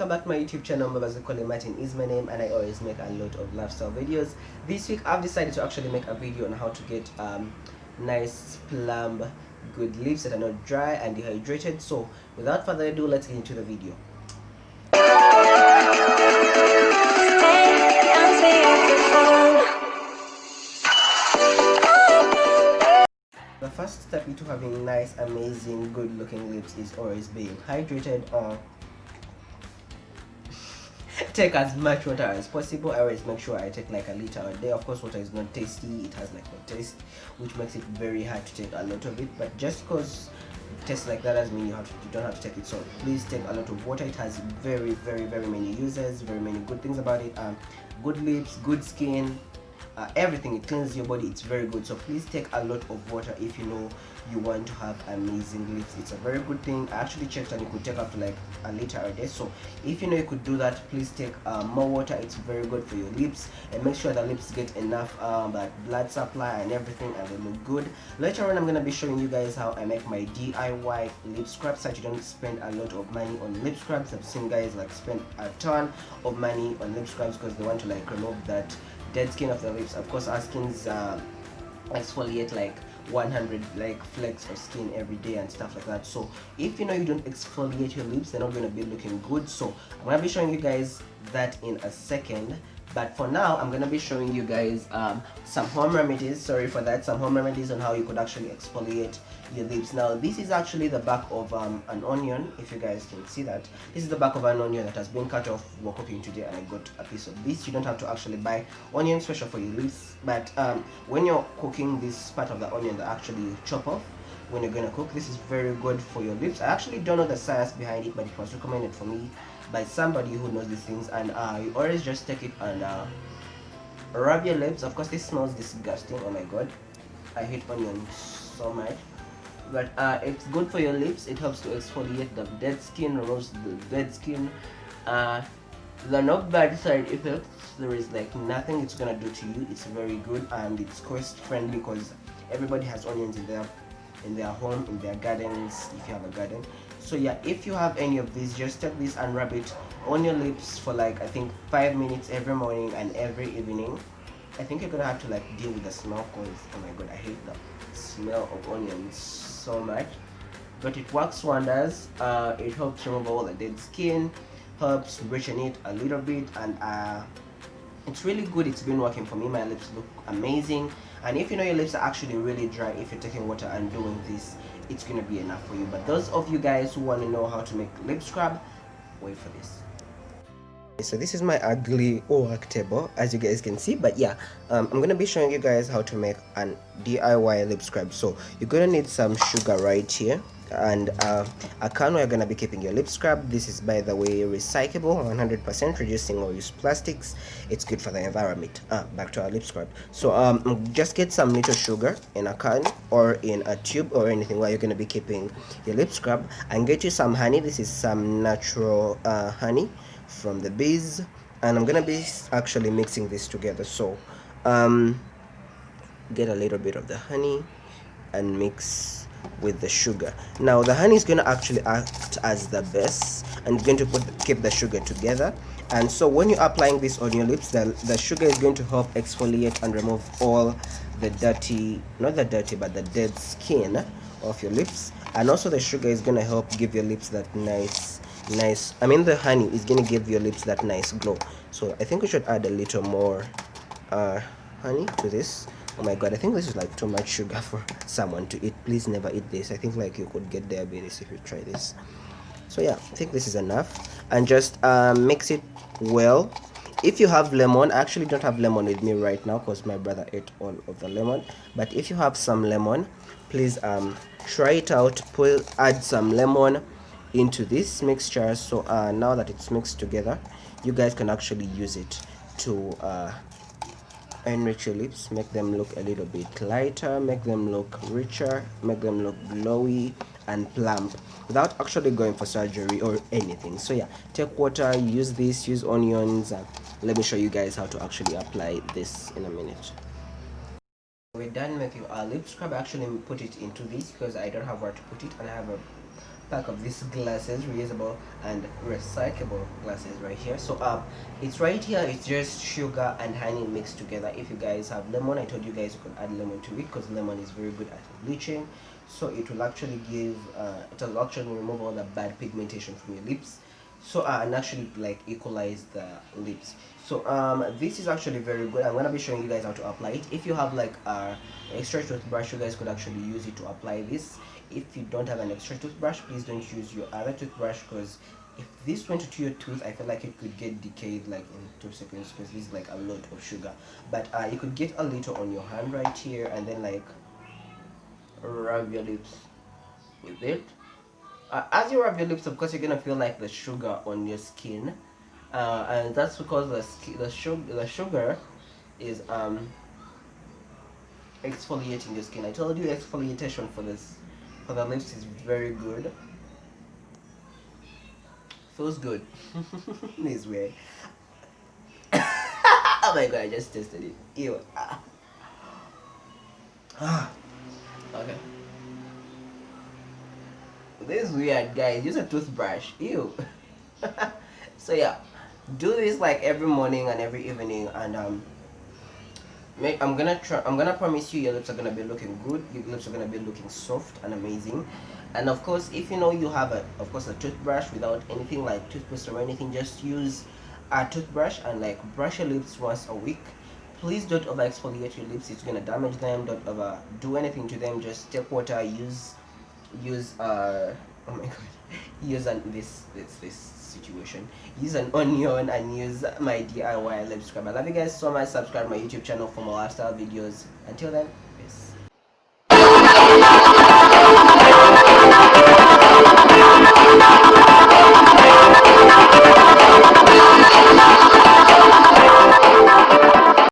welcome back to my YouTube channel. Collin Martin is my name, and I always make a lot of lifestyle videos. This week I've decided to actually make a video on how to get nice plumb good lips that are not dry and dehydrated. So without further ado, let's get into the video. The first step into having nice, amazing, good looking lips is always being hydrated. Take as much water as possible. I always make sure I take like a liter a day. Of course, water is not tasty, it has like no taste, which makes it very hard to take a lot of it. But just because it tastes like that doesn't mean you don't have to take it. So please take a lot of water. It has very many uses, very many good things about it. Good lips, good skin, everything. It cleans your body. It's very good. So please take a lot of water if you know you want to have amazing lips. It's a very good thing. I actually checked and you could take up to like a liter a day. So if you know you could do that, please take more water. It's very good for your lips, and make sure the lips get enough blood supply and everything, and they look good. Later on, I'm gonna be showing you guys how I make my DIY lip scrubs, so that you don't spend a lot of money on lip scrubs. I've seen guys like spend a ton of money on lip scrubs because they want to like remove that dead skin of the lips. Of course, our skins exfoliate like 100 like flecks of skin every day and stuff like that. So if you know you don't exfoliate your lips, they're not going to be looking good. So I'm going to be showing you guys that in a second, but for now I'm going to be showing you guys some home remedies. Sorry for that. Some home remedies on how you could actually exfoliate your lips. Now this is actually the back of an onion. If you guys can see that, this is the back of an onion that has been cut off. We're cooking today and I got a piece of this. You don't have to actually buy onion special for your lips, but when you're cooking this part of the onion that actually chop off when you're gonna cook, this is very good for your lips. I actually don't know the science behind it, but it was recommended for me by somebody who knows these things. And you always just take it and rub your lips. Of course, this smells disgusting. Oh my god, I hate onions so much, but it's good for your lips. It helps to exfoliate the dead skin, removes the dead skin. The not bad side effects, there is like nothing it's gonna do to you. It's very good and it's cost friendly because everybody has onions in their home, in their gardens, if you have a garden. So yeah, if you have any of these, just take this and rub it on your lips for like I think 5 minutes every morning and every evening. I think you're gonna have to like deal with the smell because oh my god, I hate the smell of onions so much, but it works wonders. It helps remove all the dead skin, helps brighten it a little bit, and it's really good. It's been working for me. My lips look amazing. And if you know your lips are actually really dry, if you're taking water and doing this, it's gonna be enough for you. But those of you guys who want to know how to make lip scrub, wait for this. So this is my ugly work table, as you guys can see. But yeah, I'm gonna be showing you guys how to make an DIY lip scrub. So you're gonna need some sugar right here, and a can where you're gonna be keeping your lip scrub. This is, by the way, recyclable, 100%, reducing or use plastics. It's good for the environment. Back to our lip scrub. So just get some little sugar in a can or in a tube or anything where you're gonna be keeping your lip scrub, and get you some honey. This is some natural honey from the bees, and I'm gonna be actually mixing this together. So get a little bit of the honey and mix with the sugar. Now the honey is going to actually act as the base, and it's going to keep the sugar together. And so when you're applying this on your lips, the sugar is going to help exfoliate and remove all the dirty, not the dirty, but the dead skin of your lips. And also the sugar is going to help give your lips that nice, the honey is going to give your lips that nice glow. So I think we should add a little more honey to this. Oh my god, I think this is like too much sugar for someone to eat. Please never eat this. I think like you could get diabetes if you try this. So yeah, I think this is enough, and just mix it well. If you have lemon, I actually don't have lemon with me right now because my brother ate all of the lemon, but if you have some lemon, please try it out. Add some lemon into this mixture. So now that it's mixed together, you guys can actually use it to enrich your lips, make them look a little bit lighter, make them look richer, make them look glowy and plump without actually going for surgery or anything. So yeah, take water, use this, use onions. Let me show you guys how to actually apply this in a minute. We're done making our lip scrub. I actually put it into this because I don't have where to put it, and I have a pack of these glasses, reusable and recyclable glasses right here. So it's right here. It's just sugar and honey mixed together. If you guys have lemon, I told you guys you could add lemon to it because lemon is very good at bleaching. So it will actually give it will actually remove all the bad pigmentation from your lips. So and actually like equalize the lips. So this is actually very good. I'm gonna be showing you guys how to apply it. If you have like extra toothbrush, you guys could actually use it to apply this. If you don't have an extra toothbrush, please don't use your other toothbrush, because if this went to your tooth, I feel like it could get decayed like in 2 seconds, because this is like a lot of sugar. But you could get a little on your hand right here and then like rub your lips with it. As you rub your lips, of course, you're gonna feel like the sugar on your skin, and that's because the sugar is exfoliating your skin. I told you exfoliation for the lips is very good. Feels good. It's weird. Oh my god, I just tasted it. Ew. Okay. This is weird, guys. Use a toothbrush. Ew. So yeah, do this like every morning and every evening, and I'm gonna promise you your lips are gonna be looking good. Your lips are gonna be looking soft and amazing. And of course, if you know you have a toothbrush without anything like toothpaste or anything, just use a toothbrush and like brush your lips once a week. Please don't over exfoliate your lips. It's gonna damage them. Don't over do anything to them. Just take water. Use oh my god, use this situation, use an onion and use my DIY lip scrub. I love you guys so much. Subscribe to my YouTube channel for more lifestyle videos. Until then.